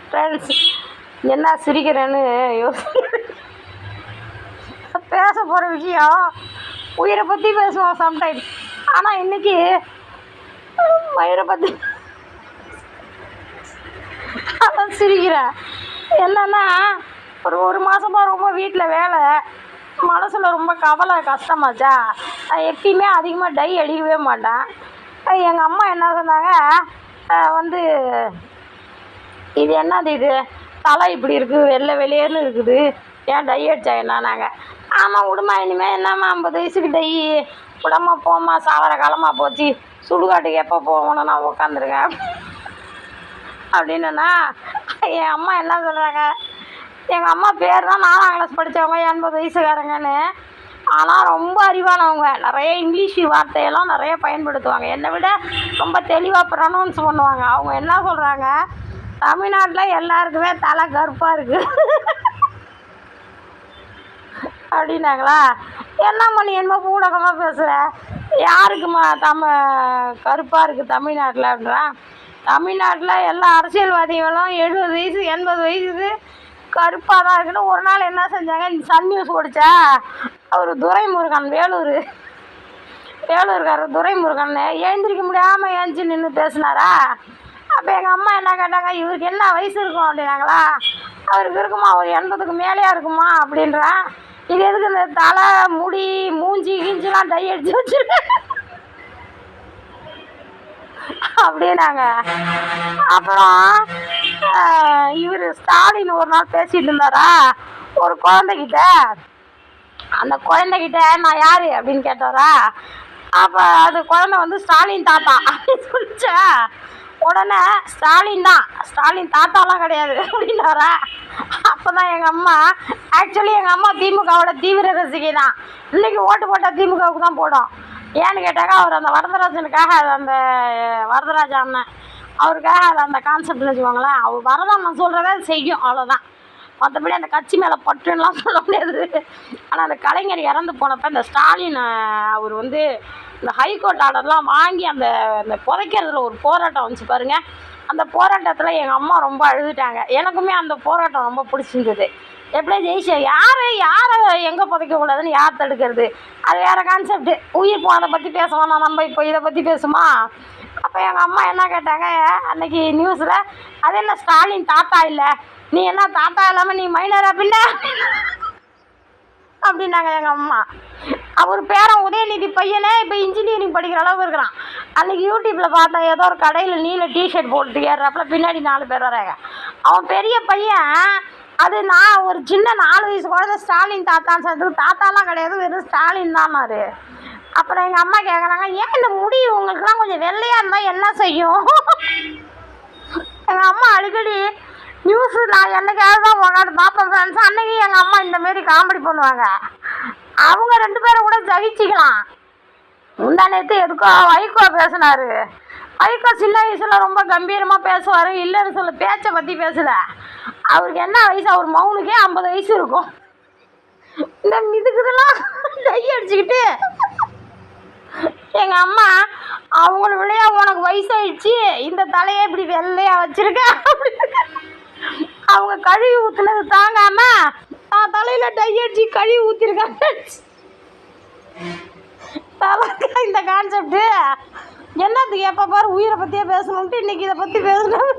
Friends, என்ன சிரிக்கிறேன்னு பேச போகிற விஷயம் உயிரை பற்றி பேசுவோம் சம்டைம்ஸ். ஆனால் இன்றைக்கி மயிரை பற்றி அதான் சிரிக்கிறேன். என்னன்னா, ஒரு மாதமாக ரொம்ப வீட்டில் வேலை, மனசில் ரொம்ப கவலை கஷ்டமாச்சா. நான் எப்பயுமே அதிகமாக டை அடிக்கவே மாட்டேன். எங்கள் அம்மா என்ன சொன்னாங்க, வந்து இது என்னது இது தலை இப்படி இருக்குது, வெள்ளை வெளியேன்னு இருக்குது, ஏன் டை அடிச்சா என்னானாங்க. ஆமாம் விடுமா, இனிமேல் என்னம்மா 50 வயசுக்கு டை விடமா, போம்மா, சாவர காலமாக போச்சு, சுடுகாட்டுக்கு எப்போ போகணும், நான் உட்காந்துருக்கேன் அப்படின்னா. என் அம்மா என்ன சொல்கிறாங்க, எங்கள் அம்மா பேர் தான் 4ஆம் கிளாஸ் படித்தவங்க, 80 வயசுக்காரங்கன்னு. ஆனால் ரொம்ப அறிவானவங்க, நிறைய இங்கிலீஷ் வார்த்தையெல்லாம் நிறைய பயன்படுத்துவாங்க, என்னை விட ரொம்ப தெளிவாக ப்ரொனவுன்ஸ் பண்ணுவாங்க. அவங்க என்ன சொல்கிறாங்க, தமிழ்நாட்டில் எல்லாருக்குமே தலை கருப்பாக இருக்குது அப்படின்னாங்களா. என்ன பண்ணி என்னமோ பூடகமாக பேசுகிற, யாருக்குமா கருப்பாக இருக்குது தமிழ்நாட்டில் அப்படின்றான். தமிழ்நாட்டில் எல்லா அரசியல்வாதிகளும் 70 வயசு 80 வயசுக்கு கருப்பாக தான் இருக்குன்னு ஒரு நாள் என்ன செஞ்சாங்க, சன் நியூஸ் ஓடிச்சா. அவர் துரைமுருகன், வேலூர்காரர் துரைமுருகன் எழுந்திரிக்க முடியாமல் ஏஞ்சி நின்று பேசினாரா. அப்போ எங்கள் அம்மா என்ன கேட்டாங்க, இவருக்கு என்ன வயசு இருக்கும் அப்படின்னாங்களா. அவருக்கு இருக்குமா, ஒரு 80க்கு மேலேயா இருக்குமா அப்படின்றான். இது எதுக்கு இந்த தலை முடி மூஞ்சி கீஞ்சிலாம் டை அடிச்சு வச்சுருக்கேன் அப்படின்னாங்க. அப்புறம் இவர் ஸ்டாலின் ஒரு நாள் பேசிகிட்டு இருந்தாரா ஒரு குழந்தைகிட்ட. அந்த குழந்தைகிட்ட நான் யார் அப்படின்னு கேட்டாரா. அப்போ அது குழந்தை வந்து ஸ்டாலின் தாத்தா அப்படின்னு சொல்லிச்சா. உடனே ஸ்டாலின் தான், ஸ்டாலின் தாத்தாலாம் கிடையாது அப்படின்னாரா. அப்போ தான் எங்கள் அம்மா, ஆக்சுவலி எங்கள் அம்மா திமுகவோட தீவிர ரசிகை தான். இன்றைக்கி ஓட்டு போட்டால் திமுகவுக்கு தான் போடும். ஏன்னு கேட்டாக்கா, அவர் அந்த வரதராஜனுக்காக, அந்த வரதராஜ அண்ணன் அவருக்காக அது அந்த கான்செப்ட்னு வச்சுக்கோங்களேன். அவர் வரதான் சொல்கிறத செய்யும், அவ்வளோதான். மற்றபடி அந்த கட்சி மேலே பற்றுன்னெலாம் சொல்ல முடியாது. ஆனால் அந்த கலைஞர் இறந்து போனப்போ இந்த ஸ்டாலின் அவர் வந்து இந்த ஹைகோர்ட் ஆர்டர்லாம் வாங்கி அந்த புதைக்கிறதுல ஒரு போராட்டம் வந்துச்சு பாருங்கள். அந்த போராட்டத்தில் எங்கள் அம்மா ரொம்ப அழுதுட்டாங்க. எனக்குமே அந்த போராட்டம் ரொம்ப பிடிச்சிருந்தது. எப்படி ஜெயிச்சு யாரை எங்கே புதைக்கக்கூடாதுன்னு யார் தடுக்கிறது, அது வேறு கான்செப்ட்டு. உயிர் போனதை பற்றி பேசுவோம், நம்ம இப்போ இதை பற்றி பேசுமா. அப்போ எங்கள் அம்மா என்ன கேட்டாங்க அன்றைக்கி நியூஸில், அது என்ன ஸ்டாலின் தாத்தா இல்லை, நீ என்ன தாத்தா இல்லாமல் நீ மைனர் அப்படின்னாங்க எங்கள் அம்மா. அவர் பேரன் உதயநிதி பையனே இப்போ இன்ஜினியரிங் படிக்கிற அளவுக்கு இருக்கிறான். அன்றைக்கி யூடியூப்பில் பார்த்தா ஏதோ ஒரு கடையில் நீல டிஷர்ட் போட்டு ஏறுறாப்புல, பின்னாடி 4 பேர் வராங்க. அவன் பெரிய பையன், அது நான் ஒரு சின்ன 4 வயசு குழந்தை ஸ்டாலின் தாத்தான்னு சொல்றதுக்கு தாத்தாலாம் கிடையாது, வெறும் ஸ்டாலின் தான்னாரு. அப்புறம் எங்கள் அம்மா கேட்குறாங்க, ஏன் இந்த முடி உங்களுக்குலாம் கொஞ்சம் வெள்ளையாக இருந்தால் என்ன செய்யும். எங்கள் அம்மா அடிக்கடி நியூஸு நான் என்னைக்காவது தான் உட்காந்து பார்ப்பேன் ஃப்ரெண்ட்ஸ். அன்றைக்கி எங்கள் அம்மா இந்தமாரி காமெடி பண்ணுவாங்க. அவங்க 2 பேரை கூட ஜகிச்சிக்கலாம். முந்தா நேற்று எதுக்கோ வைகோ பேசினார். வைகோ சின்ன வயசில் ரொம்ப கம்பீரமாக பேசுவார், இல்லைன்னு சொல்ல பேச்சை பற்றி பேசலை. அவருக்கு என்ன வயசு, அவர் மௌனுக்கே 50 வயசு இருக்கும். இந்த இதுக்குதெல்லாம் டை அடிச்சுக்கிட்டு எங்கள் அம்மா, அவங்கள விளையா உனக்கு வயசாயிடுச்சு, இந்த தலையை இப்படி வெள்ளையாக வச்சுருக்க அவங்க கழுவி ஊற்றுனது தாங்காம நான் தலையில் டை அடிச்சு கழுவி ஊற்றிருக்காங்க. தலைக்கா இந்த கான்செப்ட்டு என்னத்துக்கு எப்போ பாரு உயிரை பற்றியே பேசணுன்ட்டு இன்றைக்கி இதை பற்றி பேசணும்.